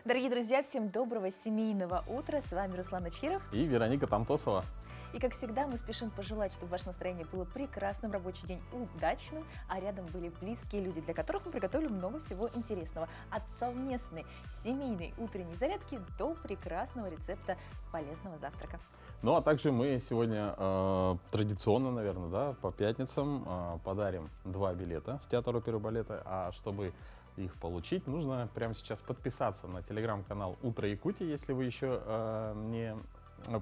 Дорогие друзья, всем доброго семейного утра. С вами Руслан Ачиров. И Вероника Тамтосова. И, как всегда, мы спешим пожелать, чтобы ваше настроение было прекрасным, рабочий день удачным, а рядом были близкие люди, для которых мы приготовили много всего интересного. От совместной семейной утренней зарядки до прекрасного рецепта полезного завтрака. Ну, а также мы сегодня традиционно, наверное, да, по пятницам подарим 2 билета в театр оперы и балета. А чтобы их получить, нужно прямо сейчас подписаться на телеграм-канал «Утро Якутии», если вы еще не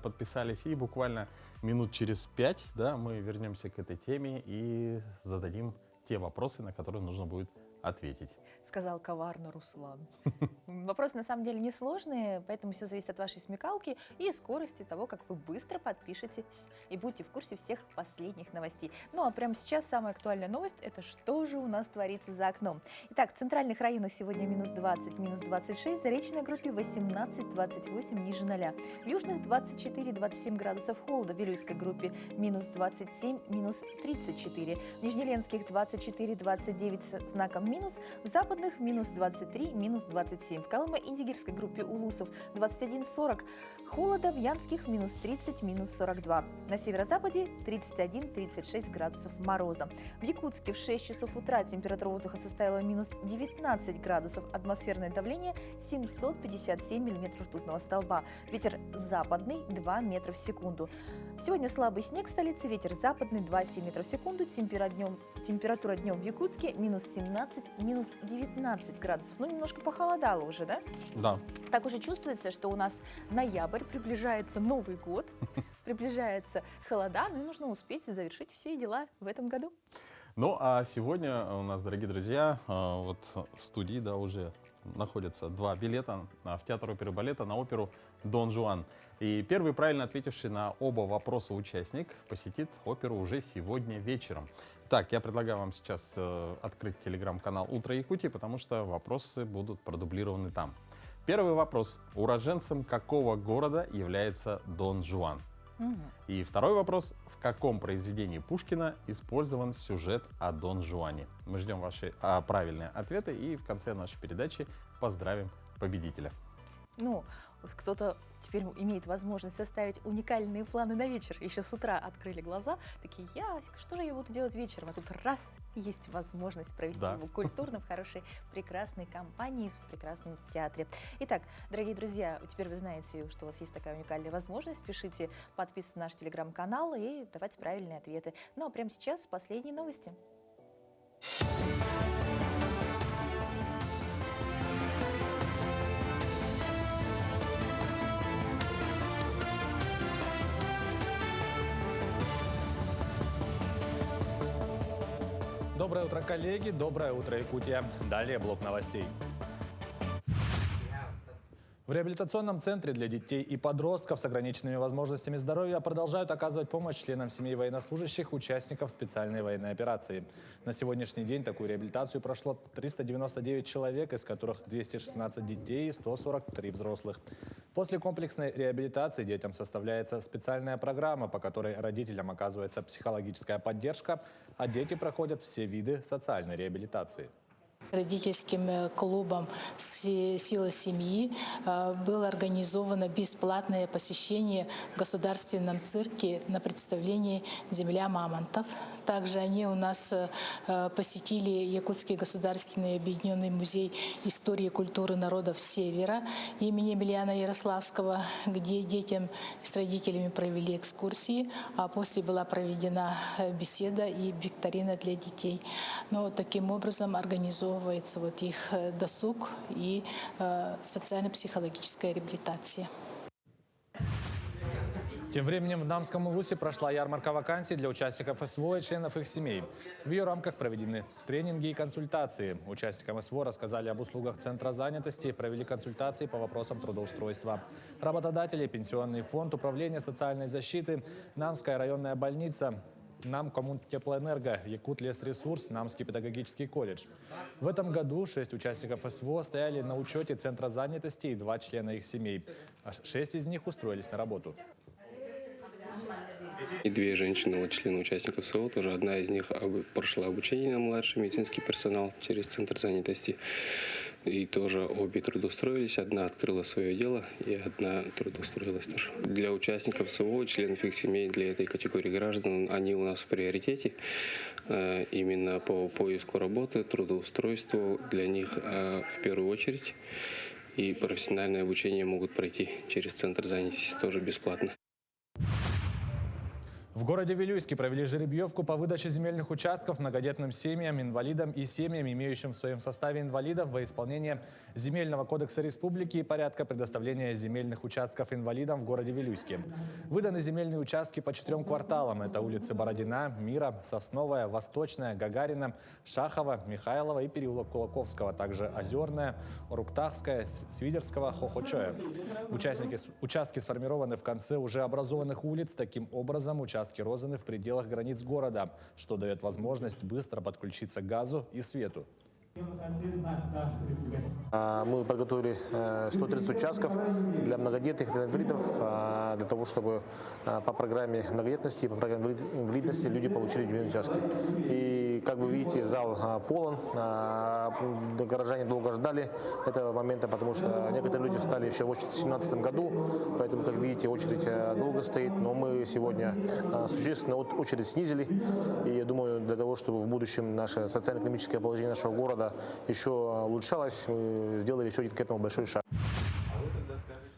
подписались. И буквально минут через 5, да, мы вернемся к этой теме и зададим те вопросы, на которые нужно будет ответить. Сказал коварно Руслан. Вопросы на самом деле несложные, поэтому все зависит от вашей смекалки и скорости того, как вы быстро подпишетесь и будете в курсе всех последних новостей. Ну а прямо сейчас самая актуальная новость – это что же у нас творится за окном. Итак, в центральных районах сегодня минус 20, минус 26, в заречной группе 18-28 ниже 0. В южных 24-27 градусов холода, в Вилюйской группе минус 27, минус 34. В Нижнеленских 24-29 с знаком минус, в западных минус 23, минус 27. В Колымо-Индигирской группе Улусов 21-40, холода, в Янских минус 30, минус 42. На северо-западе 31-36 градусов мороза. В Якутске в 6 часов утра температура воздуха составила минус 19 градусов, атмосферное давление 757 миллиметров ртутного столба. Ветер западный 2 метра в секунду. Сегодня слабый снег в столице, ветер западный 2,7 метров в секунду, температура днем в Якутске минус 17, минус 19 градусов. Ну, немножко похолодало уже, да? Да. Так уже чувствуется, что у нас ноябрь, приближается Новый год, приближается холода, ну и нужно успеть завершить все дела в этом году. Ну, а сегодня у нас, дорогие друзья, вот в студии, да, уже находятся 2 билета в театр оперы и балета на оперу «Дон Жуан». И первый правильно ответивший на оба вопроса участник посетит оперу уже сегодня вечером. Так, я предлагаю вам сейчас открыть телеграм-канал «Утро Якутии», потому что вопросы будут продублированы там. Первый вопрос. Уроженцем какого города является Дон Жуан? И второй вопрос. В каком произведении Пушкина использован сюжет о Дон Жуане? Мы ждем ваши правильные ответы и в конце нашей передачи поздравим победителя. Ну, кто-то теперь имеет возможность составить уникальные планы на вечер. Еще с утра открыли глаза, такие, что же я буду делать вечером? А тут раз, есть возможность провести его культурно, в хорошей, прекрасной компании, в прекрасном театре. Итак, дорогие друзья, теперь вы знаете, что у вас есть такая уникальная возможность. Пишите, подписывайтесь на наш телеграм-канал и давайте правильные ответы. Ну, а прямо сейчас последние новости. Доброе утро, коллеги! Доброе утро, Якутия! Далее блок новостей. В реабилитационном центре для детей и подростков с ограниченными возможностями здоровья продолжают оказывать помощь членам семей военнослужащих, участников специальной военной операции. На сегодняшний день такую реабилитацию прошло 399 человек, из которых 216 детей и 143 взрослых. После комплексной реабилитации детям составляется специальная программа, по которой родителям оказывается психологическая поддержка, а дети проходят все виды социальной реабилитации. Родительским клубом «Сила семьи» было организовано бесплатное посещение в Государственном цирке на представлении «Земля мамонтов». Также они у нас посетили Якутский государственный объединенный музей истории и культуры народов Севера имени Емельяна Ярославского, где детям с родителями провели экскурсии, а после была проведена беседа и викторина для детей. Но таким образом организовывается их досуг и социально-психологическая реабилитация. Тем временем в Намском Улусе прошла ярмарка вакансий для участников СВО и членов их семей. В ее рамках проведены тренинги и консультации. Участникам СВО рассказали об услугах Центра занятости, провели консультации по вопросам трудоустройства. Работодатели, Пенсионный фонд, Управление социальной защиты, Намская районная больница, Намкоммунтеплоэнерго, Якутлесресурс, Намский педагогический колледж. В этом году 6 участников СВО стояли на учете Центра занятости и 2 члена их семей. 6 из них устроились на работу. И 2 женщины, члены участников СВО, тоже одна из них прошла обучение на младший медицинский персонал через Центр занятости. и тоже обе трудоустроились. Одна открыла свое дело, и одна трудоустроилась тоже. Для участников СВО, членов их семей, для этой категории граждан, они у нас в приоритете. Именно по поиску работы, трудоустройству для них в первую очередь. И профессиональное обучение могут пройти через центр занятости тоже бесплатно. В городе Вилюйске провели жеребьевку по выдаче земельных участков многодетным семьям, инвалидам и семьям, имеющим в своем составе инвалидов, во исполнение Земельного кодекса республики и порядка предоставления земельных участков инвалидам в городе Вилюйске. Выданы земельные участки по 4 кварталам. Это улицы Бородина, Мира, Сосновая, Восточная, Гагарина, Шахова, Михайлова и переулок Кулаковского, также Озерная, Руктахская, Свидерского, Хохочоя. Участки сформированы в конце уже образованных улиц. Таким образом, участки розданы в пределах границ города, что дает возможность быстро подключиться к газу и свету. Мы подготовили 130 участков для многодетных, для инвалидов, для того, чтобы по программе многодетности и по программе инвалидности люди получили земельные участки. И, как вы видите, зал полон. Горожане долго ждали этого момента, потому что некоторые люди встали еще в очередь в 2017 году, поэтому, как видите, очередь долго стоит. Но мы сегодня существенно очередь снизили. И я думаю, для того, чтобы в будущем наше социально-экономическое положение нашего города еще улучшалось, мы сделали еще один к этому большой шаг.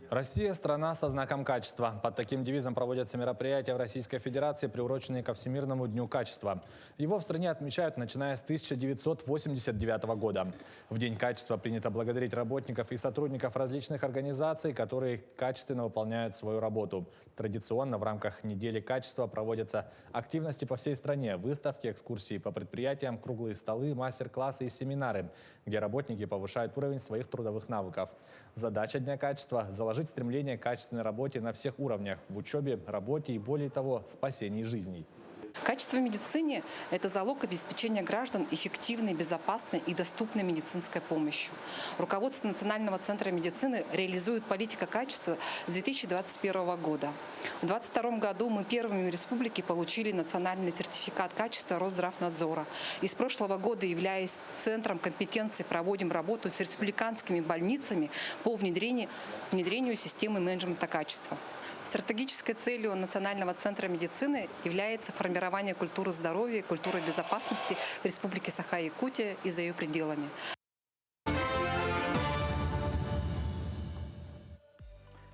Россия – страна со знаком качества. Под таким девизом проводятся мероприятия в Российской Федерации, приуроченные ко Всемирному дню качества. Его в стране отмечают, начиная с 1989 года. В День качества принято благодарить работников и сотрудников различных организаций, которые качественно выполняют свою работу. Традиционно в рамках недели качества проводятся активности по всей стране, выставки, экскурсии по предприятиям, круглые столы, мастер-классы и семинары, где работники повышают уровень своих трудовых навыков. Задача Дня качества – заложить стремление к качественной работе на всех уровнях – в учебе, работе и, более того, спасении жизней. Качество в медицине – это залог обеспечения граждан эффективной, безопасной и доступной медицинской помощью. Руководство Национального центра медицины реализует политику качества с 2021 года. В 2022 году мы первыми в республике получили национальный сертификат качества Росздравнадзора. И с прошлого года, являясь центром компетенции, проводим работу с республиканскими больницами по внедрению системы менеджмента качества. Стратегической целью Национального центра медицины является формирование культуры здоровья и культуры безопасности в Республике Саха-Якутия и за ее пределами.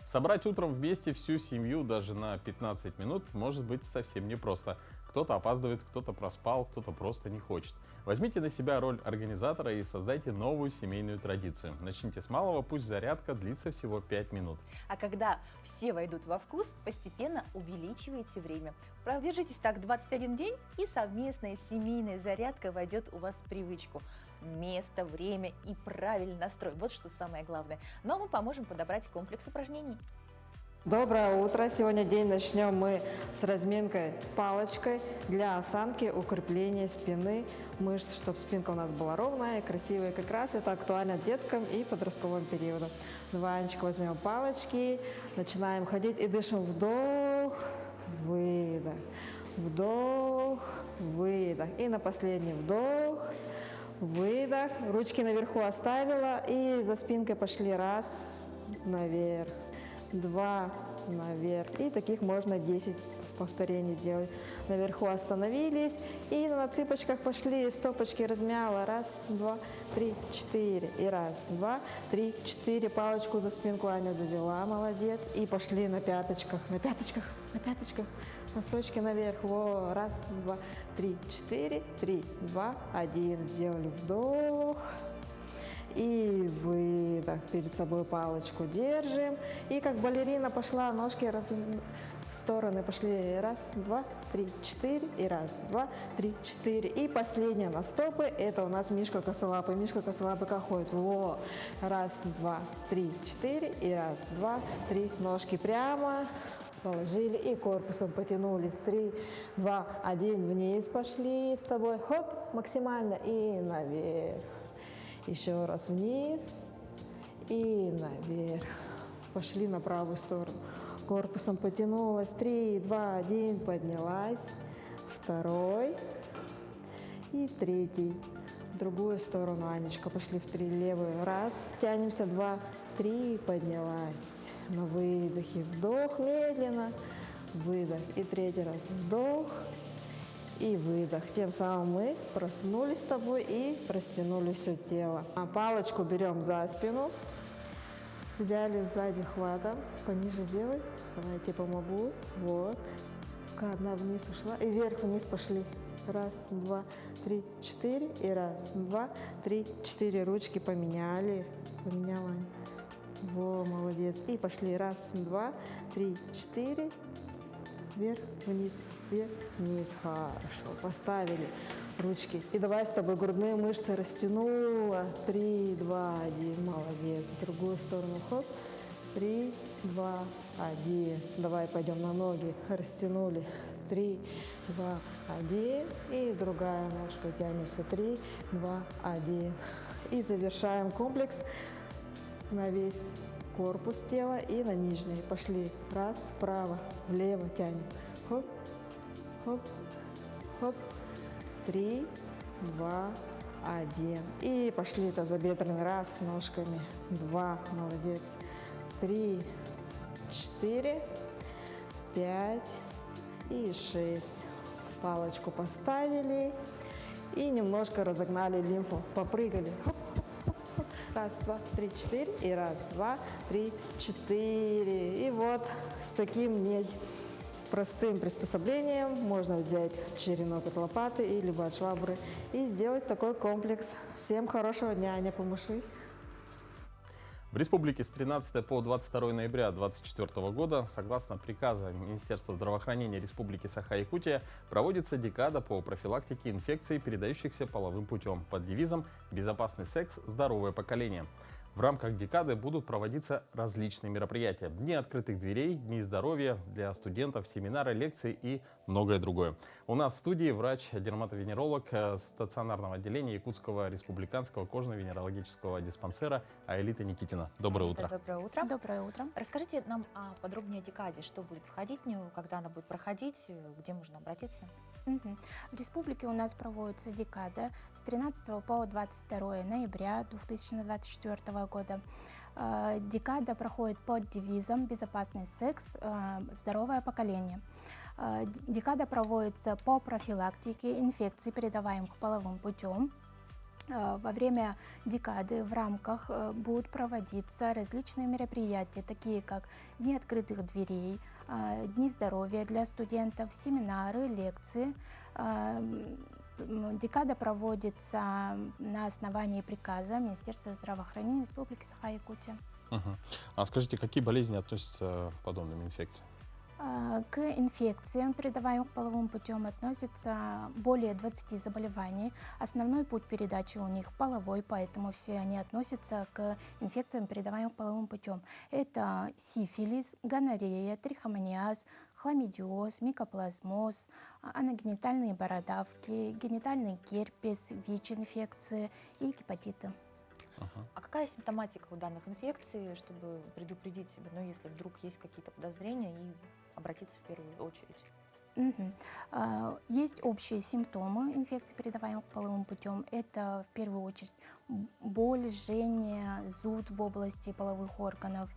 Собрать утром вместе всю семью даже на 15 минут может быть совсем непросто. Кто-то опаздывает, кто-то проспал, кто-то просто не хочет. Возьмите на себя роль организатора и создайте новую семейную традицию. Начните с малого, пусть зарядка длится всего 5 минут. А когда все войдут во вкус, постепенно увеличивайте время. Продержитесь так 21 день, и совместная семейная зарядка войдет у вас в привычку. Место, время и правильный настрой – вот что самое главное. Но мы поможем подобрать комплекс упражнений. Доброе утро! Сегодня день начнем мы с разминкой с палочкой для осанки, укрепления спины, мышц, чтобы спинка у нас была ровная и красивая. Как раз это актуально деткам и подростковым периоду. Ванечка, возьмем палочки, начинаем ходить и дышим. Вдох, выдох, вдох, выдох. И на последний вдох, выдох. Ручки наверху оставила и за спинкой пошли. Раз, наверх. 2 наверх. И таких можно 10 повторений сделать. Наверху остановились и на цыпочках пошли, стопочки размяла. Раз, два, три, 4. И раз, два, три, 4. Палочку за спинку Аня завела, молодец. И пошли на пяточках, на пяточках, на пяточках. Носочки наверх. Во, раз, два, три, 4. 3, 2, 1. Сделали вдох. И выдох. Перед собой палочку держим. И как балерина пошла, ножки в стороны пошли. Раз, два, три, 4. И раз, два, три, 4. И последняя на стопы. Это у нас Мишка косолапый. Мишка косолапый как ходит. Во. Раз, два, три, 4. И раз, два, три. Ножки прямо. Положили и корпусом потянулись. 3, 2, 1. Вниз пошли с тобой. Хоп. Максимально. И наверх. Еще раз вниз и наверх. Пошли на правую сторону. Корпусом потянулась. 3, 2, 1. Поднялась. Второй. И третий. В другую сторону, Анечка, пошли в 3, левую. Раз, тянемся, 2, 3, поднялась. На выдохе вдох медленно, выдох. И 3-й раз вдох и выдох. Тем самым мы проснулись с тобой и растянули все тело. А палочку берем за спину. Взяли сзади хватом. Пониже сделай. Давайте помогу. Вот. Одна вниз ушла. И вверх-вниз пошли. Раз, 2, 3, 4. И раз, 2, 3, 4. Ручки поменяли. Поменяла. Во, молодец. И пошли. Раз, 2, 3, 4. Вверх, вниз, вверх, вниз. Хорошо. Поставили ручки. И давай с тобой грудные мышцы растянула. 3, 2, 1. Молодец. В другую сторону. Хоп. 3, 2, 1. Давай пойдем на ноги. Растянули. 3, 2, 1. И другая ножка. Тянемся. 3, 2, 1. И завершаем комплекс на весь корпус тела и на нижний. Пошли. Раз, вправо, влево тянем. Хоп, хоп, хоп. 3, 2, 1. И пошли тазобедренный. Раз, ножками. 2, молодец. 3, 4, 5 и 6. Палочку поставили и немножко разогнали лимфу. Попрыгали. Хоп, хоп, хоп, хоп. Раз, 2, 3, 4. И раз, 2, 3, 4. И вот с таким простым приспособлением можно взять черенок от лопаты и либо от швабры и сделать такой комплекс. Всем хорошего дня, Аня, помаши. В республике с 13 по 22 ноября 2024 года, согласно приказа Министерства здравоохранения Республики Саха-Якутия, проводится декада по профилактике инфекций, передающихся половым путем, под девизом «Безопасный секс. Здоровое поколение». В рамках декады будут проводиться различные мероприятия. Дни открытых дверей, дни здоровья для студентов, семинары, лекции и многое другое. У нас в студии врач-дерматовенеролог стационарного отделения Якутского республиканского кожно-венерологического диспансера Аэлита Никитина. Доброе утро. Доброе утро. Доброе утро. Расскажите нам подробнее о декаде. Что будет входить в нее, когда она будет проходить, где можно обратиться? В республике у нас проводится декада с 13 по 22 ноября 2024 года. Декада проходит под девизом «Безопасный секс. Здоровое поколение». Декада проводится по профилактике инфекций, передаваемых половым путем. Во время декады в рамках будут проводиться различные мероприятия, такие как Дни открытых дверей, Дни здоровья для студентов, семинары, лекции. Декада проводится на основании приказа Министерства здравоохранения Республики Саха-Якутия. А скажите, какие болезни относятся к подобным инфекциям? К инфекциям, передаваемым половым путем, относятся более 20 заболеваний. Основной путь передачи у них половой, поэтому все они относятся к инфекциям, передаваемым половым путем. Это сифилис, гонорея, трихомониаз, хламидиоз, микоплазмоз, аногенитальные бородавки, генитальный герпес, ВИЧ-инфекции и гепатиты. А какая симптоматика у данных инфекций, чтобы предупредить себя, если вдруг есть какие-то подозрения, и обратиться в первую очередь? Есть общие симптомы инфекций, передаваемых половым путем. Это в первую очередь боль, жжение, зуд в области половых органов,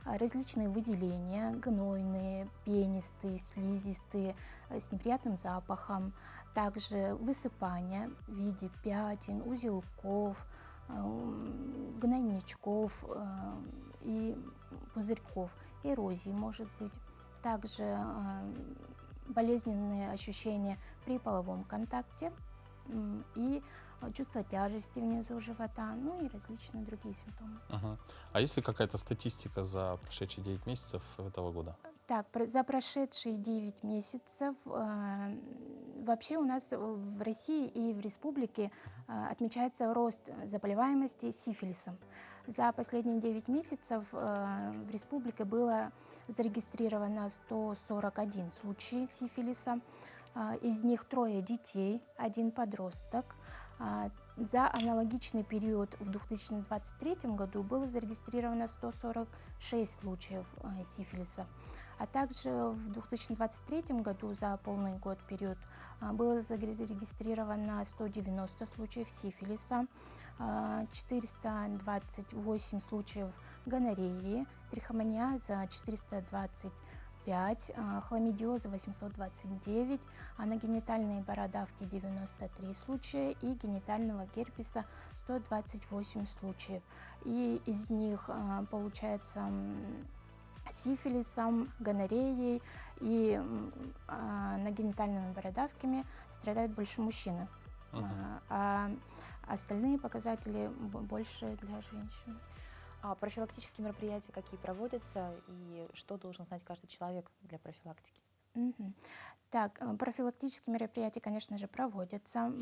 различные выделения, гнойные, пенистые, слизистые, с неприятным запахом. Также высыпание в виде пятен, узелков, гнойничков и пузырьков, эрозии может быть. Также болезненные ощущения при половом контакте и чувство тяжести внизу живота, и различные другие симптомы. А есть ли какая-то статистика за прошедшие 9 месяцев этого года? Так, за прошедшие 9 месяцев вообще у нас в России и в республике отмечается рост заболеваемости сифилисом. За последние 9 месяцев в республике было зарегистрировано 141 случай сифилиса. Из них 3 детей, 1 подросток. За аналогичный период в 2023 году было зарегистрировано 146 случаев сифилиса. А также в 2023 году за полный год период было зарегистрировано 190 случаев сифилиса, 428 случаев гонореи, трихомониаза 425, хламидиоза 829, аногенитальные бородавки 93 случая и генитального герпеса 128 случаев. И из них, получается, сифилисом, гонореей и аногенитальными бородавками страдают больше мужчины. А остальные показатели больше для женщин. А профилактические мероприятия какие проводятся и что должен знать каждый человек для профилактики? Так, профилактические мероприятия, конечно же, проводятся.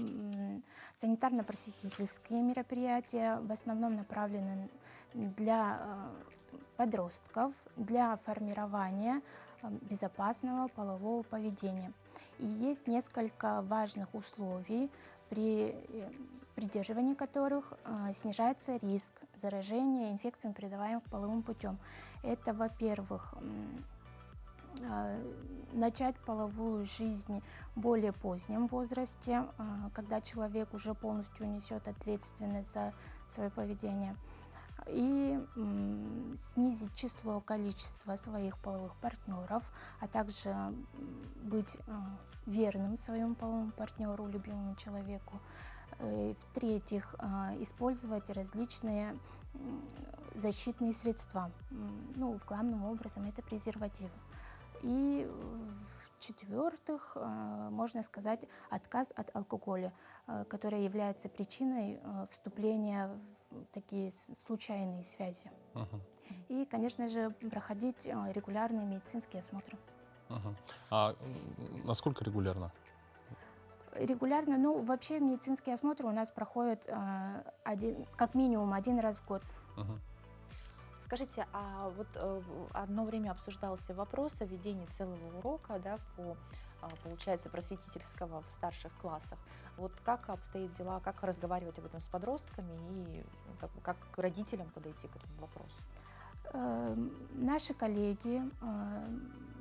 Санитарно-просветительские мероприятия в основном направлены для подростков, для формирования безопасного полового поведения. И есть несколько важных условий, при придерживании которых снижается риск заражения инфекциями, передаваемых половым путем. Это, во-первых, начать половую жизнь в более позднем возрасте, когда человек уже полностью несет ответственность за свое поведение, и снизить количество своих половых партнеров, а также быть верным своему половому партнеру, любимому человеку. В-третьих, использовать различные защитные средства. Главным образом это презервативы. И в-четвертых, можно сказать, отказ от алкоголя, который является причиной вступления в такие случайные связи. И, конечно же, проходить регулярные медицинские осмотры. А насколько регулярно? Регулярно, вообще медицинские осмотры у нас проходят как минимум один раз в год. Скажите, а вот одно время обсуждался вопрос о введении целого урока, получается, просветительского в старших классах. Вот как обстоят дела, как разговаривать об этом с подростками и как к родителям подойти к этому вопросу? Наши коллеги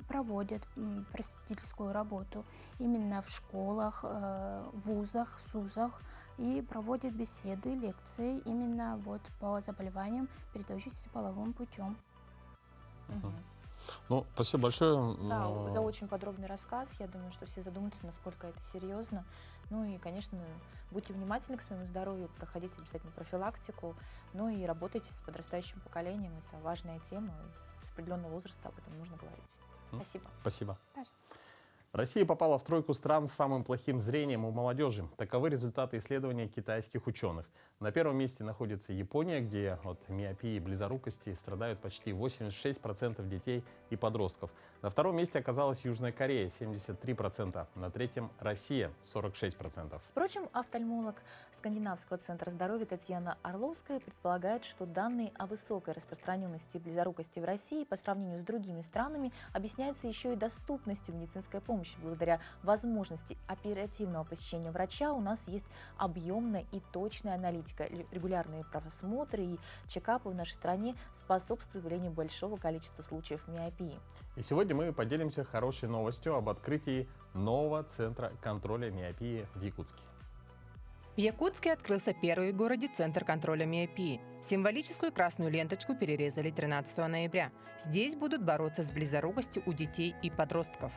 проводят просветительскую работу именно в школах, вузах, СУЗах и проводят беседы, лекции именно по заболеваниям, передающимся половым путем. Спасибо большое. Да, за очень подробный рассказ. Я думаю, что все задумаются, насколько это серьезно. И, конечно, будьте внимательны к своему здоровью, проходите обязательно профилактику, и работайте с подрастающим поколением. Это важная тема. С определенного возраста об этом нужно говорить. Спасибо. Спасибо. Пожалуйста. Россия попала в тройку стран с самым плохим зрением у молодежи. Таковы результаты исследования китайских ученых. На первом месте находится Япония, где от миопии и близорукости страдают почти 86% детей и подростков. На втором месте оказалась Южная Корея, 73%. На третьем Россия, 46%. Впрочем, офтальмолог Скандинавского центра здоровья Татьяна Орловская предполагает, что данные о высокой распространенности близорукости в России по сравнению с другими странами объясняются еще и доступностью медицинской помощи. Благодаря возможности оперативного посещения врача у нас есть объемная и точная аналитика. Регулярные просмотры и чекапы в нашей стране способствуют выявлению большого количества случаев миопии. И сегодня мы поделимся хорошей новостью об открытии нового центра контроля миопии в Якутске. В Якутске открылся первый в городе центр контроля миопии. Символическую красную ленточку перерезали 13 ноября. Здесь будут бороться с близорукостью у детей и подростков.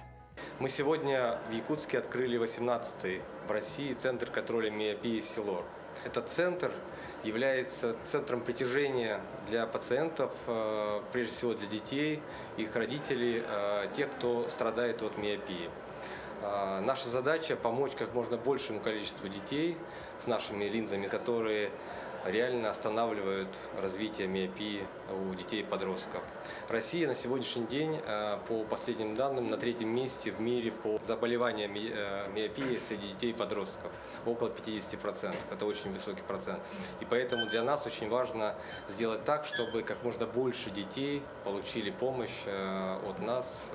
Мы сегодня в Якутске открыли 18-й в России центр контроля миопии «Силор». Этот центр является центром притяжения для пациентов, прежде всего для детей, их родителей, тех, кто страдает от миопии. Наша задача – помочь как можно большему количеству детей с нашими линзами, которые реально останавливают развитие миопии у детей и подростков. Россия на сегодняшний день, по последним данным, на третьем месте в мире по заболеваниям миопии среди детей и подростков. Около 50%. Это очень высокий процент. И поэтому для нас очень важно сделать так, чтобы как можно больше детей получили помощь от нас.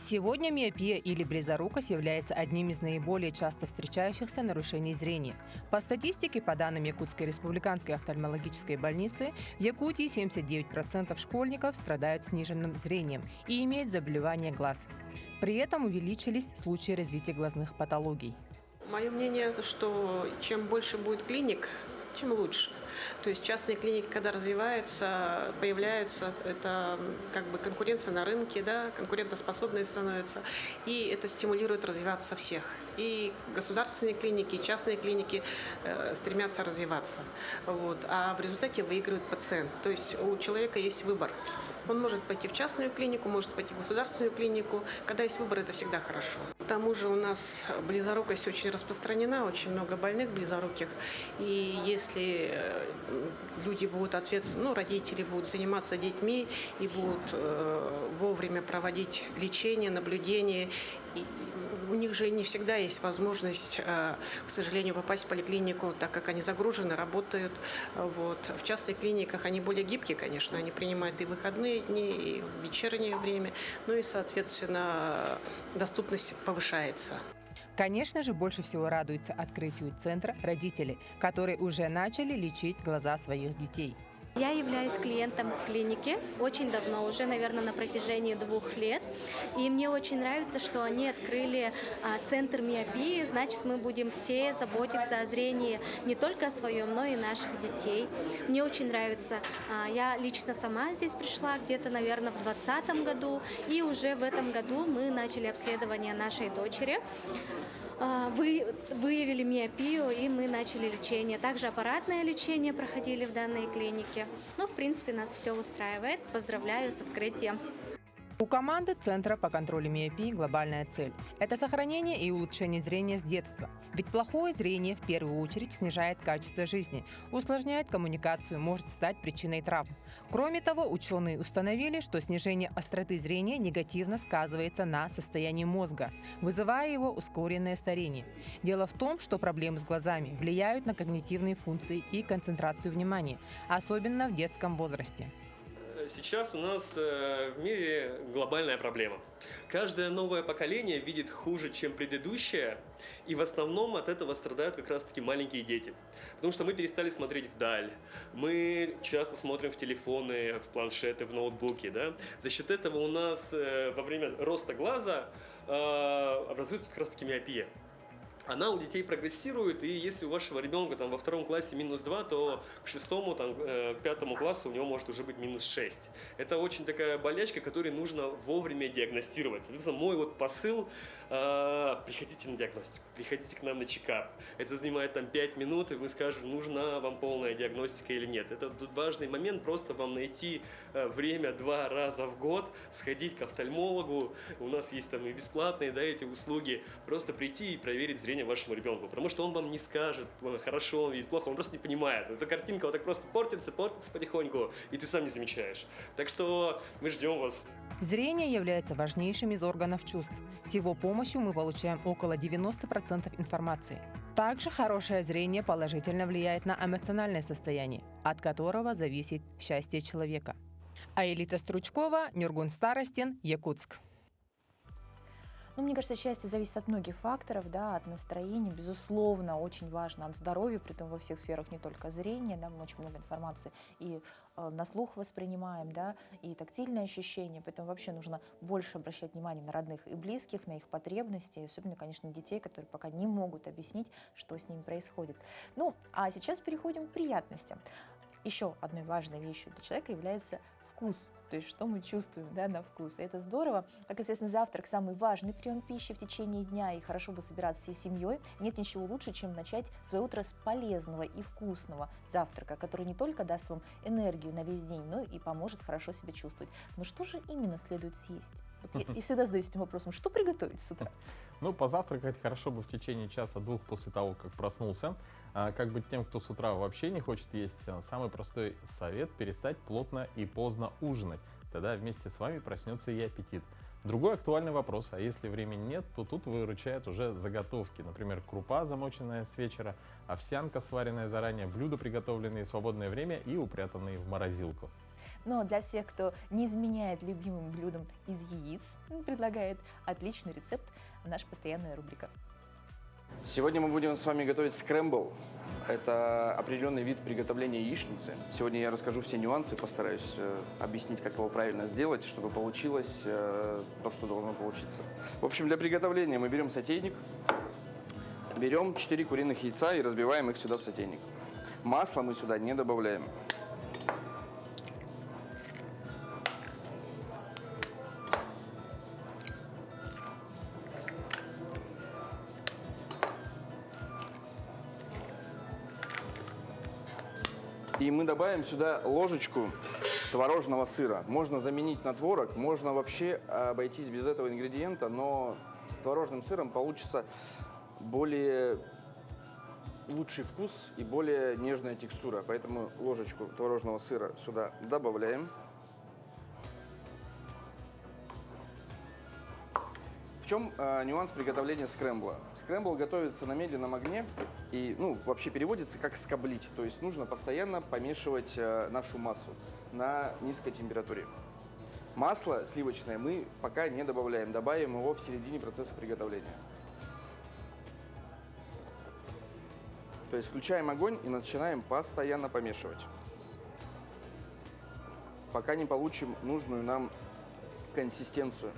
Сегодня миопия или близорукость является одним из наиболее часто встречающихся нарушений зрения. По статистике, по данным Якутской республиканской офтальмологической больницы, в Якутии 79% школьников страдают сниженным зрением и имеют заболевания глаз. При этом увеличились случаи развития глазных патологий. Мое мнение, что чем больше будет клиник, тем лучше. То есть частные клиники, когда развиваются, появляются, это как бы конкуренция на рынке, да, конкурентоспособные становятся, и это стимулирует развиваться всех. И государственные клиники, и частные клиники стремятся развиваться. Вот. А в результате выигрывает пациент. То есть у человека есть выбор. Он может пойти в частную клинику, может пойти в государственную клинику. Когда есть выбор, это всегда хорошо. К тому же у нас близорукость очень распространена, очень много больных близоруких. И если люди будут ответственны, родители будут заниматься детьми и будут вовремя проводить лечение, наблюдение, у них же не всегда есть возможность, к сожалению, попасть в поликлинику, так как они загружены, работают. Вот. В частных клиниках они более гибкие, конечно, они принимают и выходные дни, и в вечернее время, ну и, соответственно, доступность повышается. Конечно же, больше всего радуются открытию центра родители, которые уже начали лечить глаза своих детей. Я являюсь клиентом клиники очень давно, уже, наверное, на протяжении 2 лет. И мне очень нравится, что они открыли центр миопии. Значит, мы будем все заботиться о зрении не только о своем, но и наших детей. Мне очень нравится. Я лично сама здесь пришла где-то, наверное, в 2020 году. И уже в этом году мы начали обследование нашей дочери. Выявили миопию, и мы начали лечение. Также аппаратное лечение проходили в данной клинике. Ну, в принципе, нас все устраивает. Поздравляю с открытием. У команды Центра по контролю миопии глобальная цель – это сохранение и улучшение зрения с детства. Ведь плохое зрение в первую очередь снижает качество жизни, усложняет коммуникацию, может стать причиной травм. Кроме того, ученые установили, что снижение остроты зрения негативно сказывается на состоянии мозга, вызывая его ускоренное старение. Дело в том, что проблемы с глазами влияют на когнитивные функции и концентрацию внимания, особенно в детском возрасте. Сейчас у нас в мире глобальная проблема. Каждое новое поколение видит хуже, чем предыдущее, и в основном от этого страдают как раз-таки маленькие дети. Потому что мы перестали смотреть вдаль, мы часто смотрим в телефоны, в планшеты, в ноутбуки. Да? За счет этого у нас во время роста глаза образуется как раз-таки миопия. Она у детей прогрессирует, и если у вашего ребенка во 2 классе -2, то к 6-му, к 5-му классу у него может уже быть -6. Это очень такая болячка, которую нужно вовремя диагностировать. Соответственно, мой посыл – приходите на диагностику, приходите к нам на чекап. Это занимает 5 минут, и мы скажем, нужна вам полная диагностика или нет. Это важный момент, просто вам найти время 2 раза в год, сходить к офтальмологу. У нас есть и бесплатные эти услуги. Просто прийти и проверить зрение вашему ребенку, потому что он вам не скажет, хорошо он видит, плохо, он просто не понимает. Эта картинка так просто портится потихоньку, и ты сам не замечаешь. Так что мы ждем вас. Зрение является важнейшим из органов чувств. С его помощью мы получаем около 90% информации. Также хорошее зрение положительно влияет на эмоциональное состояние, от которого зависит счастье человека. Аэлита Стручкова, Нюргун Старостин, Якутск. Мне кажется, счастье зависит от многих факторов, да, от настроения, безусловно, очень важно, от здоровья, притом во всех сферах, не только зрение, да, мы очень много информации и на слух воспринимаем, да, и тактильные ощущения, поэтому вообще нужно больше обращать внимание на родных и близких, на их потребности, особенно, конечно, детей, которые пока не могут объяснить, что с ними происходит. А сейчас переходим к приятностям. Еще одной важной вещью для человека является вкус, то есть что мы чувствуем, да, на вкус. И это здорово. Как известно, завтрак – самый важный прием пищи в течение дня, и хорошо бы собираться всей семьей. Нет ничего лучше, чем начать свое утро с полезного и вкусного завтрака, который не только даст вам энергию на весь день, но и поможет хорошо себя чувствовать. Но что же именно следует съесть? Я всегда задаюсь этим вопросом, что приготовить с утра? Позавтракать хорошо бы в течение часа-двух после того, как проснулся. Как быть тем, кто с утра вообще не хочет есть? Самый простой совет – перестать плотно и поздно ужинать. Тогда вместе с вами проснется и аппетит. Другой актуальный вопрос, а если времени нет, то тут выручают уже заготовки. Например, крупа, замоченная с вечера, овсянка, сваренная заранее, блюда, приготовленные в свободное время и упрятанные в морозилку. Но для всех, кто не изменяет любимым блюдом из яиц, предлагает отличный рецепт наша постоянная рубрика. Сегодня мы будем с вами готовить скрэмбл. Это определенный вид приготовления яичницы. Сегодня я расскажу все нюансы, постараюсь объяснить, как его правильно сделать, чтобы получилось то, что должно получиться. В общем, для приготовления мы берем сотейник, берем 4 куриных яйца и разбиваем их сюда в сотейник. Масло мы сюда не добавляем. И мы добавим сюда ложечку творожного сыра. Можно заменить на творог, можно вообще обойтись без этого ингредиента, но с творожным сыром получится более лучший вкус и более нежная текстура. Поэтому ложечку творожного сыра сюда добавляем. В чем нюанс приготовления скрэмбла? Скрэмбл готовится на медленном огне и вообще переводится как скоблить. То есть нужно постоянно помешивать нашу массу на низкой температуре. Масло сливочное мы пока не добавляем. Добавим его в середине процесса приготовления. То есть включаем огонь и начинаем постоянно помешивать, пока не получим нужную нам консистенцию.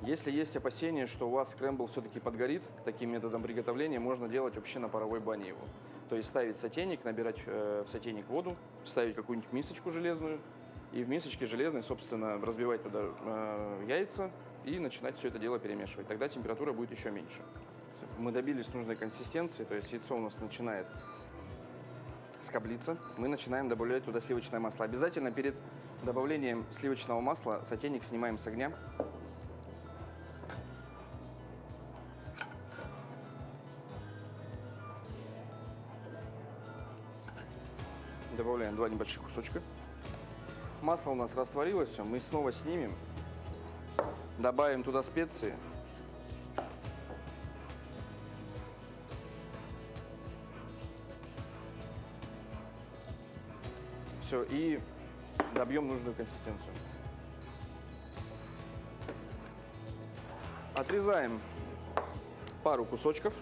Если есть опасения, что у вас скрэмбл все-таки подгорит, таким методом приготовления можно делать вообще на паровой бане его. То есть ставить сотейник, набирать в сотейник воду, ставить какую-нибудь мисочку железную и в мисочке железной, собственно, разбивать туда яйца и начинать все это дело перемешивать. Тогда температура будет еще меньше. Мы добились нужной консистенции, то есть яйцо у нас начинает скоблиться. Мы начинаем добавлять туда сливочное масло. Обязательно перед добавлением сливочного масла сотейник снимаем с огня. Добавляем 2 небольших кусочка. Масло у нас растворилось, все, мы снова снимем. Добавим туда специи. Все, и добьем нужную консистенцию. Отрезаем пару кусочков.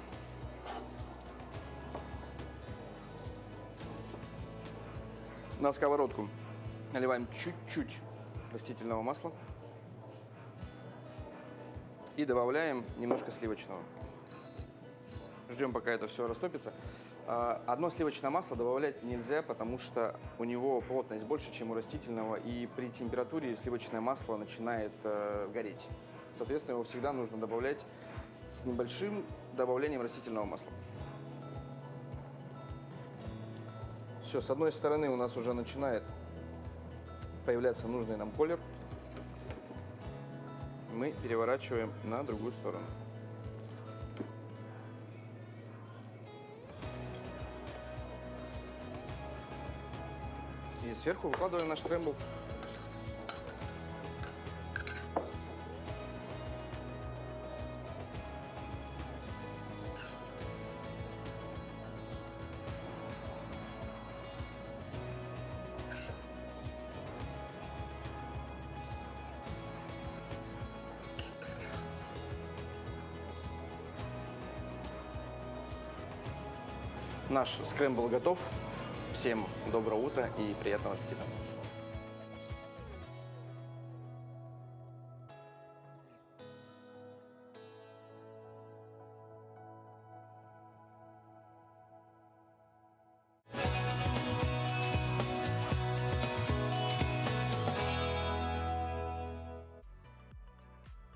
На сковородку наливаем чуть-чуть растительного масла и добавляем немножко сливочного. Ждем, пока это все растопится. Одно сливочное масло добавлять нельзя, потому что у него плотность больше, чем у растительного, и при температуре сливочное масло начинает гореть. Соответственно, его всегда нужно добавлять с небольшим добавлением растительного масла. Все, с одной стороны у нас уже начинает появляться нужный нам колер. Мы переворачиваем на другую сторону. И сверху выкладываем наш скрэмбл. Наш скрэмбл готов. Всем доброго утра и приятного аппетита.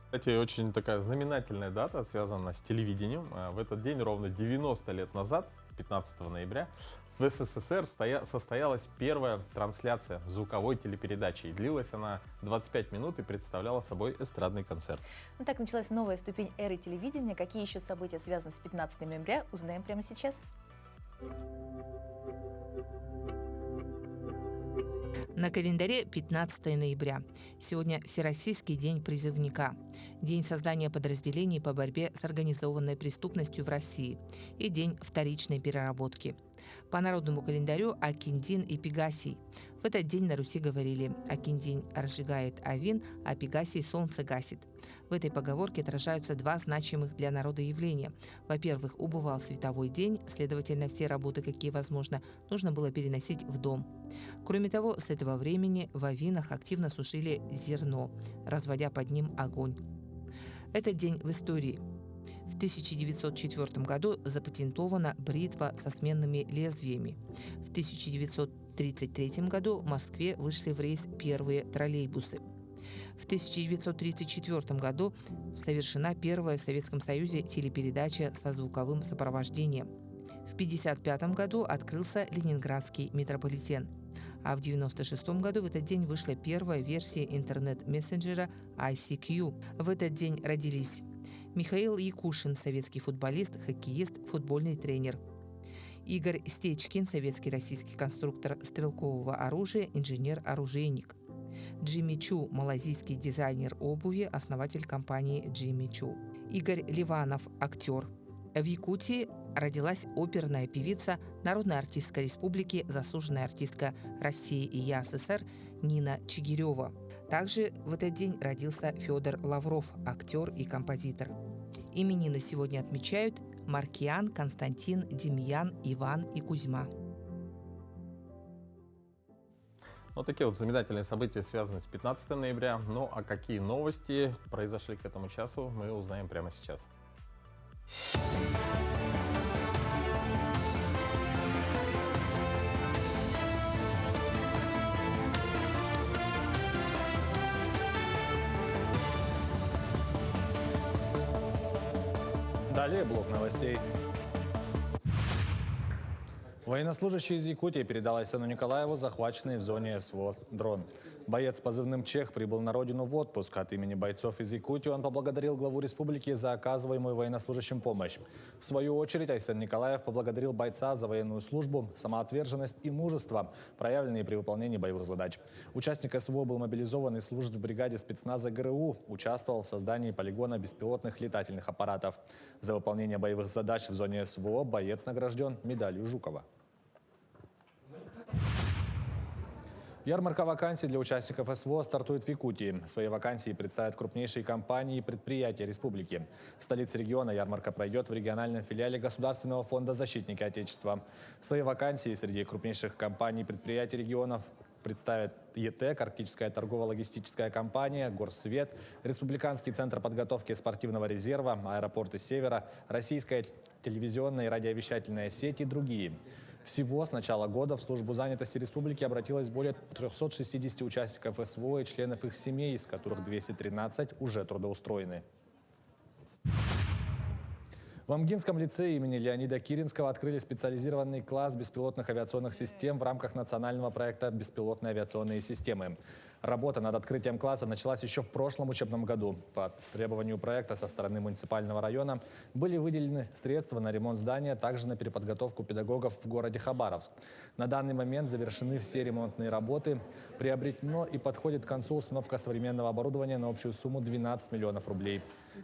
Кстати, очень такая знаменательная дата, связана с телевидением. В этот день, ровно 90 лет назад, 15 ноября, в СССР состоялась первая трансляция звуковой телепередачи. И длилась она 25 минут и представляла собой эстрадный концерт. Ну, так началась новая ступень эры телевидения. Какие еще события связаны с 15 ноября, узнаем прямо сейчас. На календаре 15 ноября. Сегодня Всероссийский день призывника. День создания подразделений по борьбе с организованной преступностью в России. И день вторичной переработки. По народному календарю Акиндин и Пегасий. В этот день на Руси говорили: Акиндин разжигает авин, а Пегасий солнце гасит. В этой поговорке отражаются два значимых для народа явления. Во-первых, убывал световой день, следовательно, все работы, какие возможно, нужно было переносить в дом. Кроме того, с этого времени в авинах активно сушили зерно, разводя под ним огонь. Этот день в истории. В 1904 году запатентована бритва со сменными лезвиями. В 1933 году в Москве вышли в рейс первые троллейбусы. В 1934 году совершена первая в Советском Союзе телепередача со звуковым сопровождением. В 1955 году открылся Ленинградский метрополитен. А в 1996 году в этот день вышла первая версия интернет-мессенджера ICQ. В этот день родились Михаил Якушин, советский футболист, хоккеист, футбольный тренер. Игорь Стечкин, советский российский конструктор стрелкового оружия, инженер-оружейник. Джимми Чу, малайзийский дизайнер обуви, основатель компании Джимми Чу. Игорь Ливанов, актер. В Якутии родилась оперная певица, народная артистка республики, заслуженная артистка России и СССР Нина Чигирева. Также в этот день родился Федор Лавров, актер и композитор. Именины сегодня отмечают Маркиан, Константин, Демьян, Иван и Кузьма. Вот такие вот знаменательные события связаны с 15 ноября. Ну а какие новости произошли к этому часу, мы узнаем прямо сейчас. Далее блок новостей. Военнослужащий из Якутии передал Айсену Николаеву захваченный в зоне СВО дрон. Боец с позывным «Чех» прибыл на родину в отпуск. От имени бойцов из Якутии он поблагодарил главу республики за оказываемую военнослужащим помощь. В свою очередь Айсен Николаев поблагодарил бойца за военную службу, самоотверженность и мужество, проявленные при выполнении боевых задач. Участник СВО был мобилизован и служит в бригаде спецназа ГРУ, участвовал в создании полигона беспилотных летательных аппаратов. За выполнение боевых задач в зоне СВО боец награжден медалью Жукова. Ярмарка вакансий для участников СВО стартует в Якутии. Свои вакансии представят крупнейшие компании и предприятия республики. В столице региона ярмарка пройдет в региональном филиале Государственного фонда «Защитники Отечества». Свои вакансии среди крупнейших компаний и предприятий регионов представят ЕТЭК, Арктическая торгово-логистическая компания, Горсвет, Республиканский центр подготовки спортивного резерва, аэропорты Севера, Российская телевизионная и радиовещательная сеть и другие. Всего с начала года в службу занятости республики обратилось более 360 участников СВО и членов их семей, из которых 213 уже трудоустроены. В Амгинском лицее имени Леонида Киринского открыли специализированный класс беспилотных авиационных систем в рамках национального проекта «Беспилотные авиационные системы». Работа над открытием класса началась еще в прошлом учебном году. По требованию проекта со стороны муниципального района были выделены средства на ремонт здания, также на переподготовку педагогов в городе Хабаровск. На данный момент завершены все ремонтные работы. Приобретено и подходит к концу установка современного оборудования на общую сумму 12 миллионов рублей.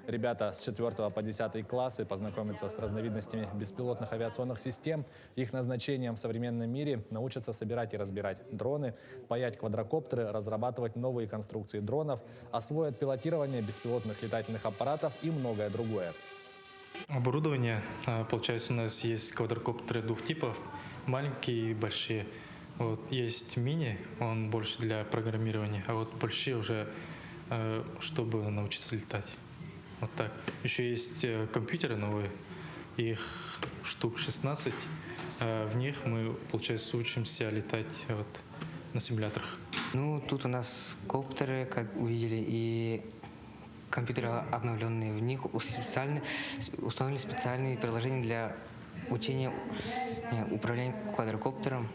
Ребята с 4 по 10 классы познакомятся с разновидностями беспилотных авиационных систем, их назначением в современном мире, научатся собирать и разбирать дроны, паять квадрокоптеры, разрабатывать новые конструкции дронов, освоят пилотирование беспилотных летательных аппаратов и многое другое. Оборудование, получается, у нас есть квадрокоптеры двух типов, маленькие и большие. Вот, есть мини, он больше для программирования, а вот большие уже, чтобы научиться летать. Вот так. Еще есть компьютеры новые, их штук 16. В них мы, получается, учимся летать вот на симуляторах. Ну, тут у нас коптеры, как увидели, и компьютеры обновленные. В них установлены специальные приложения для учения управления квадрокоптером.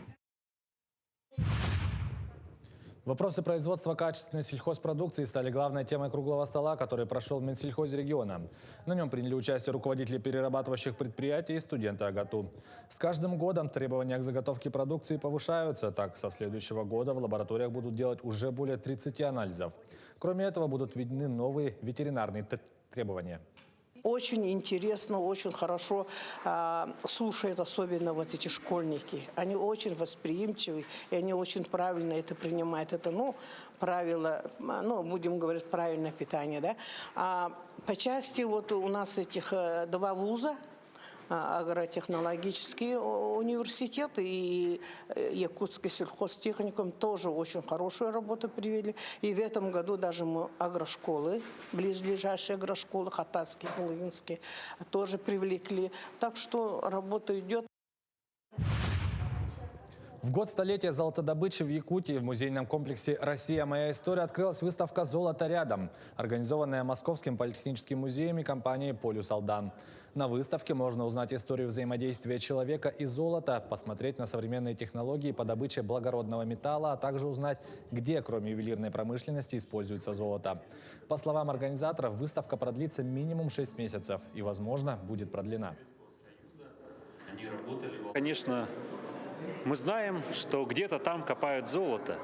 Вопросы производства качественной сельхозпродукции стали главной темой круглого стола, который прошел в Минсельхозе региона. На нем приняли участие руководители перерабатывающих предприятий и студенты АГАТУ. С каждым годом требования к заготовке продукции повышаются. Так, со следующего года в лабораториях будут делать уже более 30 анализов. Кроме этого, будут введены новые ветеринарные требования. Очень интересно, очень хорошо слушают, особенно вот эти школьники. Они очень восприимчивы, и они очень правильно это принимают. Это, правило, будем говорить, правильное питание, да. А по части вот у нас этих 2 вуза, агротехнологический университет и Якутский сельхозтехникум тоже очень хорошую работу привели. И в этом году даже мы агрошколы, близлежащие агрошколы, Хатасские, Булынские, тоже привлекли. Так что работа идет. В год столетия золотодобычи в Якутии в музейном комплексе «Россия. Моя история» открылась выставка «Золото рядом», организованная Московским политехническим музеем и компанией «Полюс Алдан». На выставке можно узнать историю взаимодействия человека и золота, посмотреть на современные технологии по добыче благородного металла, а также узнать, где, кроме ювелирной промышленности, используется золото. По словам организаторов, выставка продлится минимум 6 месяцев и, возможно, будет продлена. Конечно, мы знаем, что где-то там копают золото.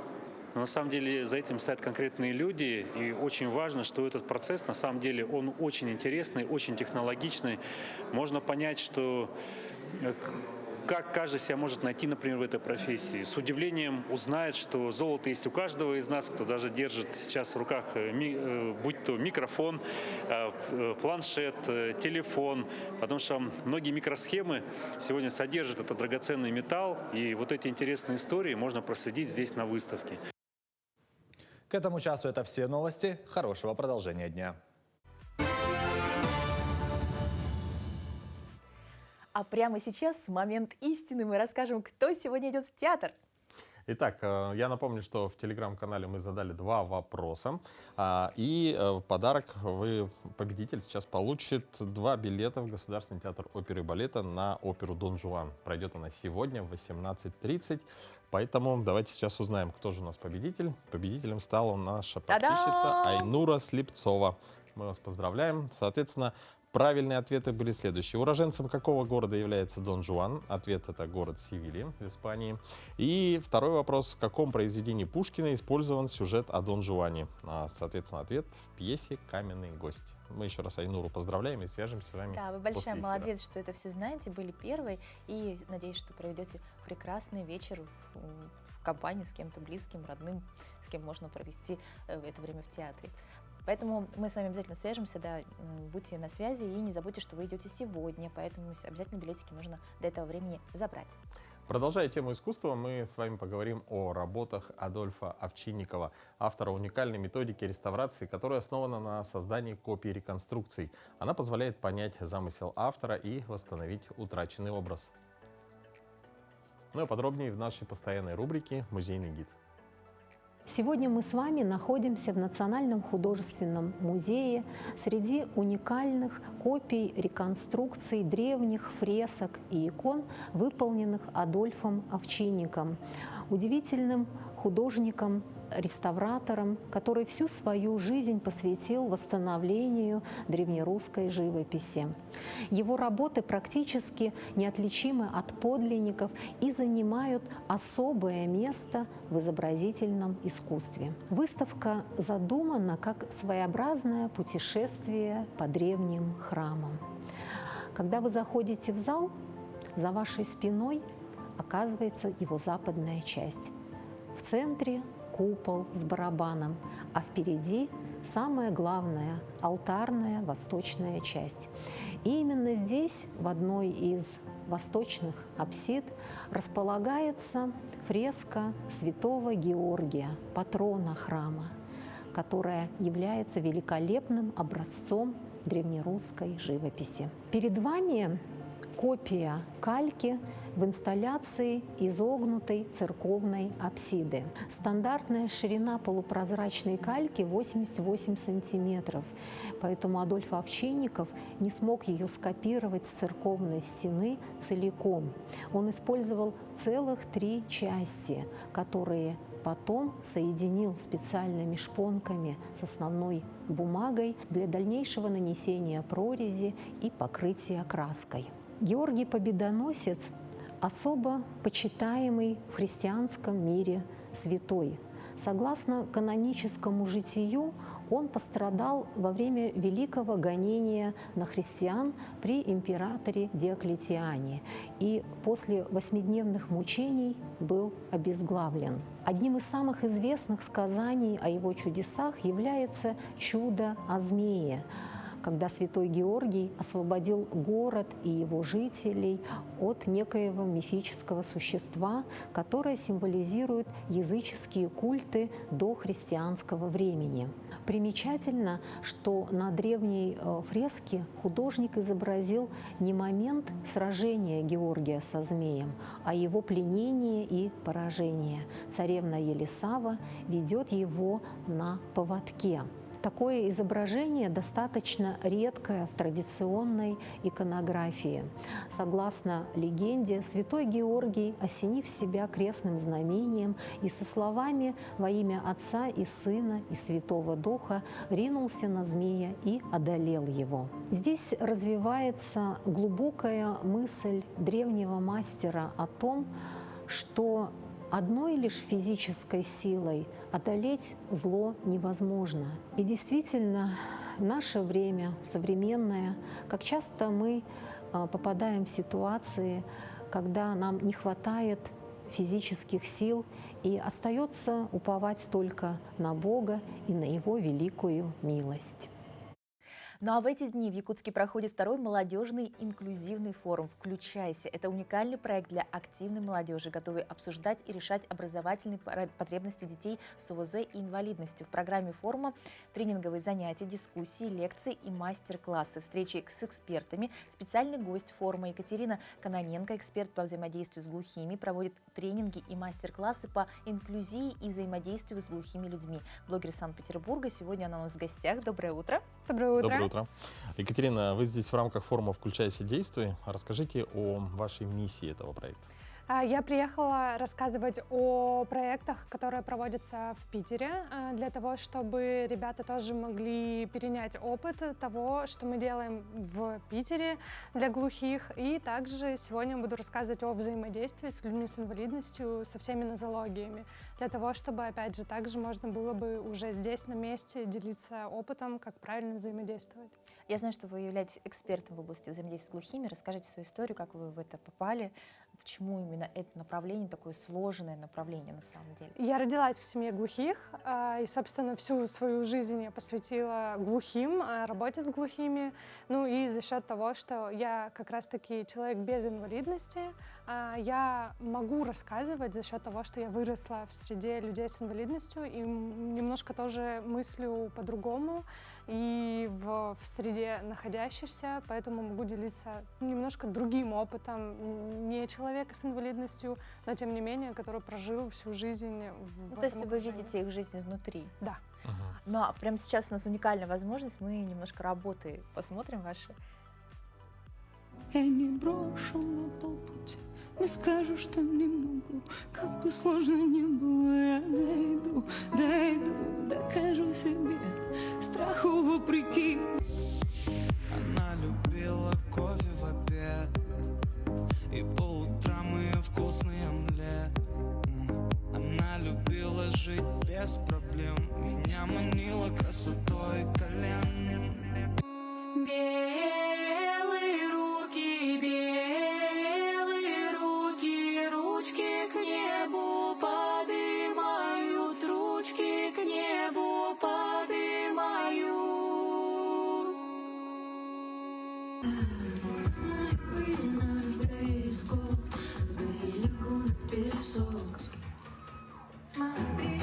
Но на самом деле за этим стоят конкретные люди, и очень важно, что этот процесс, на самом деле, он очень интересный, очень технологичный. Можно понять, что как каждый себя может найти, например, в этой профессии. С удивлением узнает, что золото есть у каждого из нас, кто даже держит сейчас в руках, будь то микрофон, планшет, телефон, потому что многие микросхемы сегодня содержат этот драгоценный металл, и вот эти интересные истории можно проследить здесь на выставке. К этому часу это все новости. Хорошего продолжения дня. А прямо сейчас, в момент истины, мы расскажем, кто сегодня идет в театр. Итак, я напомню, что в телеграм-канале мы задали 2 вопроса. И в подарок победитель сейчас получит 2 билета в Государственный театр оперы и балета на оперу «Дон Жуан». Пройдет она сегодня в 18:30. Поэтому давайте сейчас узнаем, кто же у нас победитель. Победителем стала наша подписчица Айнура Слепцова. Мы вас поздравляем. Соответственно, правильные ответы были следующие. Уроженцем какого города является Дон Жуан? Ответ — это город Севилья в Испании. И второй вопрос. В каком произведении Пушкина использован сюжет о Дон Жуане? Соответственно, ответ в пьесе «Каменный гость». Мы еще раз Айнуру поздравляем и свяжемся с вами. Да, вы большая молодец, что это все знаете, были первые. И надеюсь, что проведете прекрасный вечер в компании с кем-то близким, родным, с кем можно провести это время в театре. Поэтому мы с вами обязательно свяжемся, да, будьте на связи и не забудьте, что вы идете сегодня, поэтому обязательно билетики нужно до этого времени забрать. Продолжая тему искусства, мы с вами поговорим о работах Адольфа Овчинникова, автора уникальной методики реставрации, которая основана на создании копий реконструкций. Она позволяет понять замысел автора и восстановить утраченный образ. Ну и подробнее в нашей постоянной рубрике «Музейный гид». Сегодня мы с вами находимся в Национальном художественном музее среди уникальных копий реконструкций древних фресок и икон, выполненных Адольфом Овчинником, удивительным художником, реставратором, который всю свою жизнь посвятил восстановлению древнерусской живописи. Его работы практически неотличимы от подлинников и занимают особое место в изобразительном искусстве. Выставка задумана как своеобразное путешествие по древним храмам. Когда вы заходите в зал, за вашей спиной оказывается его западная часть. В центре купол с барабаном, а впереди самая главная алтарная восточная часть. И именно здесь, в одной из восточных апсид, располагается фреска святого Георгия, патрона храма, которая является великолепным образцом древнерусской живописи. Перед вами копия кальки в инсталляции изогнутой церковной апсиды. Стандартная ширина полупрозрачной кальки 88 сантиметров, поэтому Адольф Овчинников не смог ее скопировать с церковной стены целиком. Он использовал целых 3 части, которые потом соединил специальными шпонками с основной бумагой для дальнейшего нанесения прорези и покрытия краской. Георгий Победоносец – особо почитаемый в христианском мире святой. Согласно каноническому житию, он пострадал во время великого гонения на христиан при императоре Диоклетиане и после 8-дневных мучений был обезглавлен. Одним из самых известных сказаний о его чудесах является чудо о змее, когда святой Георгий освободил город и его жителей от некоего мифического существа, которое символизирует языческие культы до христианского времени. Примечательно, что на древней фреске художник изобразил не момент сражения Георгия со змеем, а его пленение и поражение. Царевна Елисава ведет его на поводке. Такое изображение достаточно редкое в традиционной иконографии. Согласно легенде, святой Георгий, осенив себя крестным знамением и со словами «Во имя Отца и Сына и Святого Духа» ринулся на змея и одолел его. Здесь развивается глубокая мысль древнего мастера о том, что одной лишь физической силой одолеть зло невозможно. И действительно, в наше время, современное, как часто мы попадаем в ситуации, когда нам не хватает физических сил, и остается уповать только на Бога и на Его великую милость. Ну а в эти дни в Якутске проходит второй молодежный инклюзивный форум «Включайся». Это уникальный проект для активной молодежи, готовый обсуждать и решать образовательные потребности детей с ОВЗ и инвалидностью. В программе форума тренинговые занятия, дискуссии, лекции и мастер-классы, встречи с экспертами. Специальный гость форума Екатерина Кононенко, эксперт по взаимодействию с глухими, проводит тренинги и мастер-классы по инклюзии и взаимодействию с глухими людьми. Блогер Санкт-Петербурга. Сегодня она у нас в гостях. Доброе утро. Доброе утро. Доброе утро. Екатерина, вы здесь в рамках форума «Включайся, действуй». Расскажите о вашей миссии этого проекта. Я приехала рассказывать о проектах, которые проводятся в Питере, для того, чтобы ребята тоже могли перенять опыт того, что мы делаем в Питере для глухих. И также сегодня буду рассказывать о взаимодействии с людьми с инвалидностью, со всеми нозологиями, для того, чтобы, опять же, также можно было бы уже здесь, на месте, делиться опытом, как правильно взаимодействовать. Я знаю, что вы являетесь экспертом в области взаимодействия с глухими. Расскажите свою историю, как вы в это попали, почему именно это направление, такое сложное направление на самом деле. Я родилась в семье глухих, и, собственно, всю свою жизнь я посвятила глухим, работе с глухими. Ну и за счет того, что я как раз-таки человек без инвалидности, я могу рассказывать за счет того, что я выросла в среде людей с инвалидностью и немножко тоже мыслю по-другому и в среде находящихся, поэтому могу делиться немножко другим опытом, не человека с инвалидностью, но тем не менее, который прожил всю жизнь в то есть вы видите их жизнь изнутри? Да. Ну а прямо сейчас у нас уникальная возможность, мы немножко работы посмотрим ваши. Я не брошу на полпути, не скажу, что не могу. Как бы сложно ни было, я дойду, докажу себе, страху вопреки. Она любила кофе в обед и по утрам ее вкусный омлет. Она любила жить без проблем, меня манила красотой колен. Белые руки, ручки к небу подымают, ручки к небу подымают. Наш дресс-код далеко на песок. Смотри.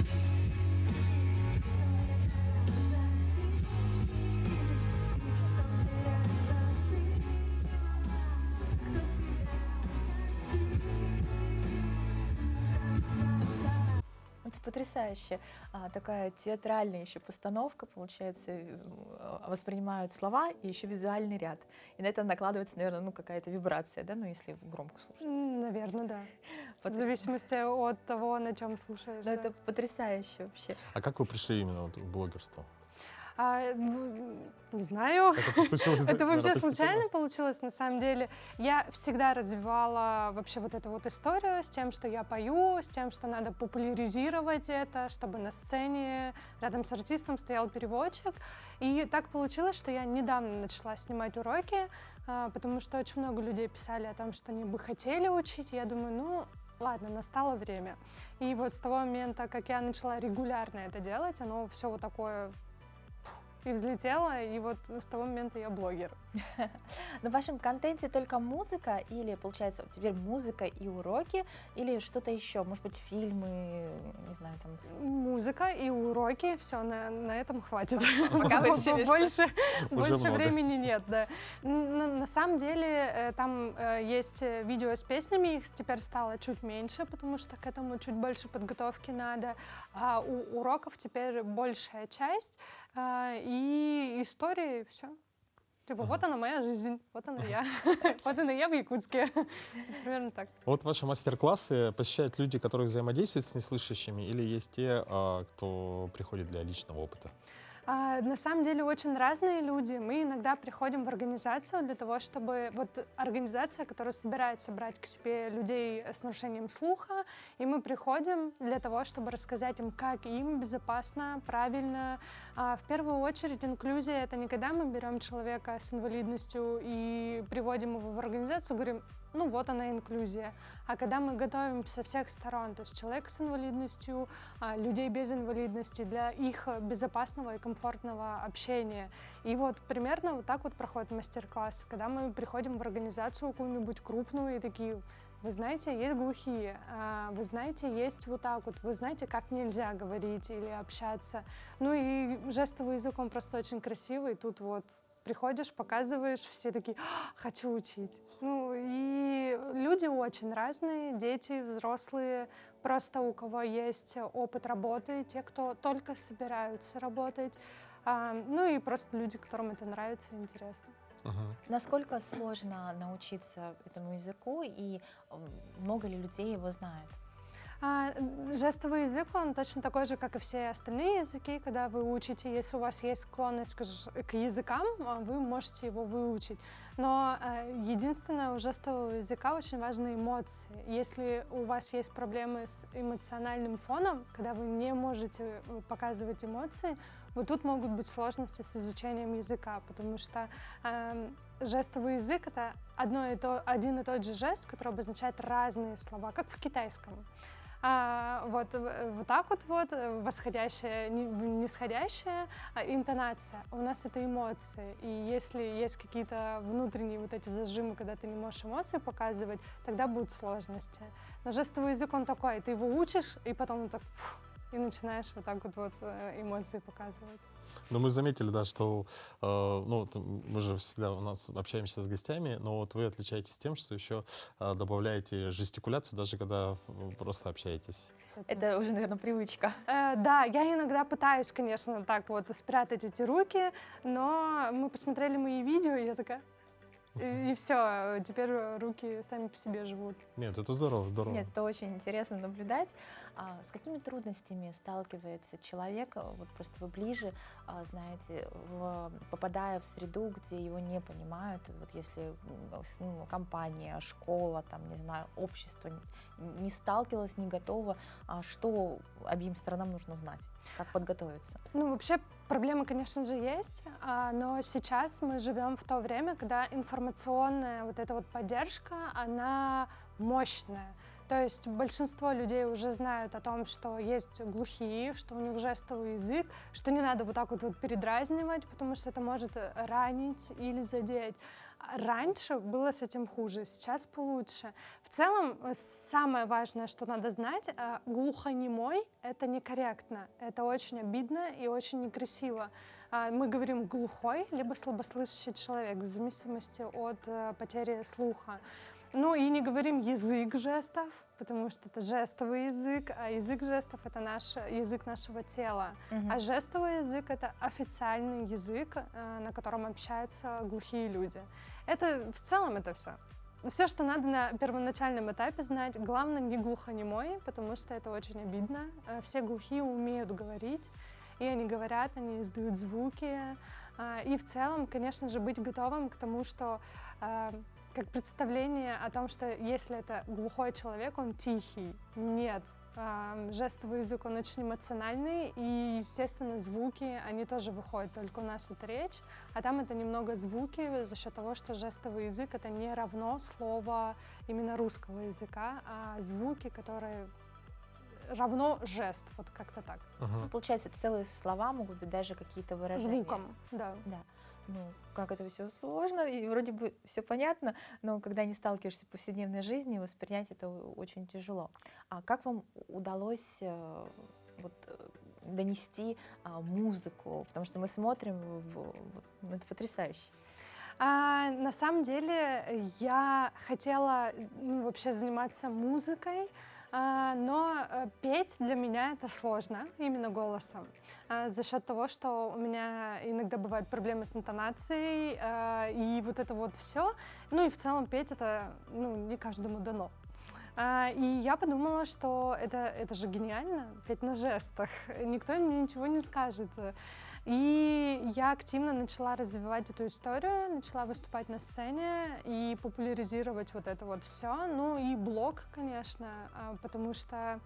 Это потрясающе. Такая театральная еще постановка, получается, воспринимают слова и еще визуальный ряд. И на это накладывается, наверное, какая-то вибрация, да, если громко слушать. Наверное, да. В зависимости от того, на чем слушаешь. Да, это потрясающе вообще. А как вы пришли именно к блогерству? Не знаю. Это вообще постепенно? случайно получилось, на самом деле. Я всегда развивала вообще вот эту вот историю с тем, что я пою, с тем, что надо популяризировать это, чтобы на сцене рядом с артистом стоял переводчик. И так получилось, что я недавно начала снимать уроки, потому что очень много людей писали о том, что они бы хотели учить. Я думаю, ну, ладно, настало время. И вот с того момента, как я начала регулярно это делать, оно все вот такое и взлетело, и вот с того момента я блогер. Но в вашем контенте только музыка или, получается, теперь музыка и уроки, или что-то еще? Может быть, фильмы, не знаю, там... Музыка и уроки, все, на этом хватит. Пока вы решили, что Больше много. времени нет, да. На самом деле там есть видео с песнями, их теперь стало чуть меньше, потому что к этому чуть больше подготовки надо. А у уроков теперь большая часть и истории, все. Типа, вот она моя жизнь, вот она я, вот она я в Якутске. Примерно так. Вот ваши мастер-классы посещают люди, которые взаимодействуют с неслышащими, или есть те, кто приходит для личного опыта? На самом деле очень разные люди. Мы иногда приходим в организацию для того, чтобы... Вот организация, которая собирается брать к себе людей с нарушением слуха, и мы приходим для того, чтобы рассказать им, как им безопасно, правильно. В первую очередь инклюзия — это не когда мы берем человека с инвалидностью и приводим его в организацию, говорим, ну вот она инклюзия. А когда мы готовим со всех сторон, то есть человек с инвалидностью, людей без инвалидности, для их безопасного и комфортного общения. И вот примерно вот так вот проходит мастер-класс, когда мы приходим в организацию какую-нибудь крупную и такие: вы знаете, есть глухие, вы знаете, есть вот так вот, вы знаете, как нельзя говорить или общаться. Ну и жестовый язык, он просто очень красивый, тут вот приходишь, показываешь, все такие: хочу учить. Ну и люди очень разные, дети, взрослые, просто у кого есть опыт работы, те, кто только собираются работать, ну и просто люди, которым это нравится и интересно. Насколько сложно научиться этому языку, и много ли людей его знают? Жестовый язык, он точно такой же, как и все остальные языки. Когда вы учите, если у вас есть склонность к языкам, вы можете его выучить. Но единственное, у жестового языка очень важны эмоции. Если у вас есть проблемы с эмоциональным фоном, когда вы не можете показывать эмоции, вот тут могут быть сложности с изучением языка, потому что жестовый язык — это один и тот же жест, который обозначает разные слова, как в китайском. Вот так вот, восходящая, нисходящая интонация. У нас это эмоции. И если есть какие-то внутренние вот эти зажимы, когда ты не можешь эмоции показывать, тогда будут сложности. Но жестовый язык, он такой, ты его учишь, и потом он так, и начинаешь вот так вот эмоции показывать. Но мы заметили, да, что ну, мы же всегда у нас общаемся с гостями, но вот вы отличаетесь тем, что еще добавляете жестикуляцию, даже когда просто общаетесь. Это уже, наверное, привычка. Да, я иногда пытаюсь, конечно, так вот спрятать эти руки, но мы посмотрели мои видео, и я такая... И все, теперь руки сами по себе живут. Нет, это здорово, здорово. Нет, это очень интересно наблюдать. С какими трудностями сталкивается человек, вот просто вы ближе, знаете, попадая в среду, где его не понимают, вот если компания, школа, там, не знаю, общество не сталкивалось, не готово, что обеим сторонам нужно знать? Как подготовиться? Ну, вообще, проблемы, конечно же, есть, но сейчас мы живем в то время, когда информационная вот эта вот поддержка, она мощная. То есть большинство людей уже знают о том, что есть глухие, что у них жестовый язык, что не надо вот так вот передразнивать, потому что это может ранить или задеть. Раньше было с этим хуже, сейчас получше. В целом, самое важное, что надо знать, глухонемой — это некорректно, это очень обидно и очень некрасиво. Мы говорим глухой, либо слабослышащий человек, в зависимости от потери слуха. Ну и не говорим язык жестов, потому что это жестовый язык, а язык жестов — это наш язык нашего тела. А жестовый язык — это официальный язык, на котором общаются глухие люди. Это в целом это все. Все, что надо на первоначальном этапе знать, главное не глухонемой, потому что это очень обидно. Все глухие умеют говорить. и они говорят, они издают звуки. И в целом, конечно же, быть готовым к тому, что как представление о том, что если это глухой человек, он тихий. Нет. Жестовый язык, он очень эмоциональный, и, естественно, звуки, они тоже выходят, только у нас это речь, а там это немного звуки за счет того, что жестовый язык — это не равно слово именно русского языка, а звуки, которые равно жест, вот как-то так. Ну, получается, целые слова могут быть даже какие-то выражения. Звуком, да. Ну, как это все сложно, и вроде бы все понятно, но когда не сталкиваешься в повседневной жизни, воспринять это очень тяжело. А как вам удалось донести музыку? Потому что мы смотрим, это потрясающе. На самом деле я хотела вообще заниматься музыкой, но петь для меня это сложно, именно голосом, за счет того, что у меня иногда бывают проблемы с интонацией, и вот это вот все. Ну и в целом петь это не каждому дано. И я подумала, что это же гениально, петь на жестах, никто мне ничего не скажет. И я активно начала развивать эту историю, начала выступать на сцене и популяризировать вот это вот все. Ну и блог, конечно, потому что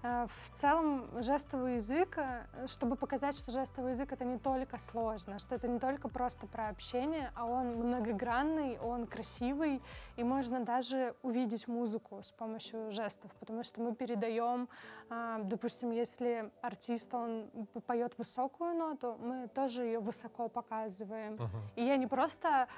в целом жестовый язык, чтобы показать, что жестовый язык — это не только сложно, что это не только просто про общение, а он многогранный, он красивый, и можно даже увидеть музыку с помощью жестов, потому что мы передаем, допустим, если артист, он поет высокую ноту, мы тоже ее высоко показываем. И я не просто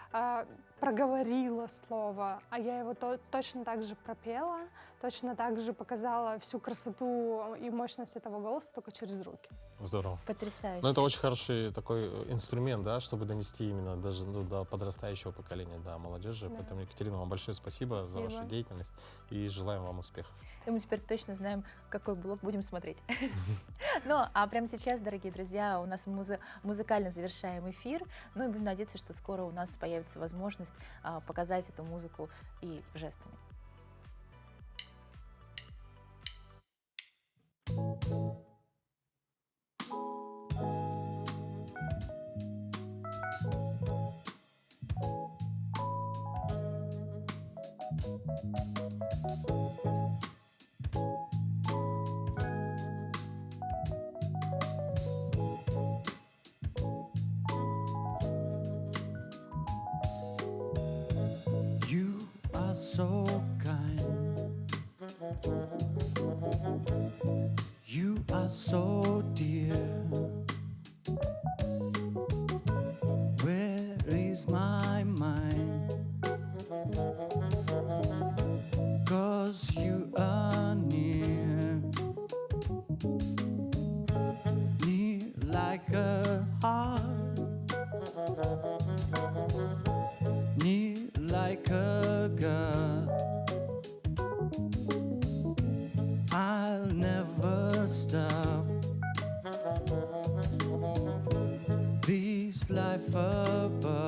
проговорила слово, а я его точно так же пропела, точно так же показала всю красоту и мощность этого голоса только через руки. Здорово. Потрясающе. Ну, это очень хороший такой инструмент, да, чтобы донести именно даже до подрастающего поколения, до молодежи. Да. Поэтому, Екатерина, вам большое спасибо за вашу деятельность и желаем вам успехов. И мы теперь точно знаем, какой блог будем смотреть. Ну, а прямо сейчас, дорогие друзья, у нас музыкально завершаем эфир. Ну и будем надеяться, что скоро у нас появится возможность показать эту музыку и жестами. You are so kind. You are so dear. Where is my mind? 'Cause you are near. Near like a heart. Near like a God. I'll never stop this life above.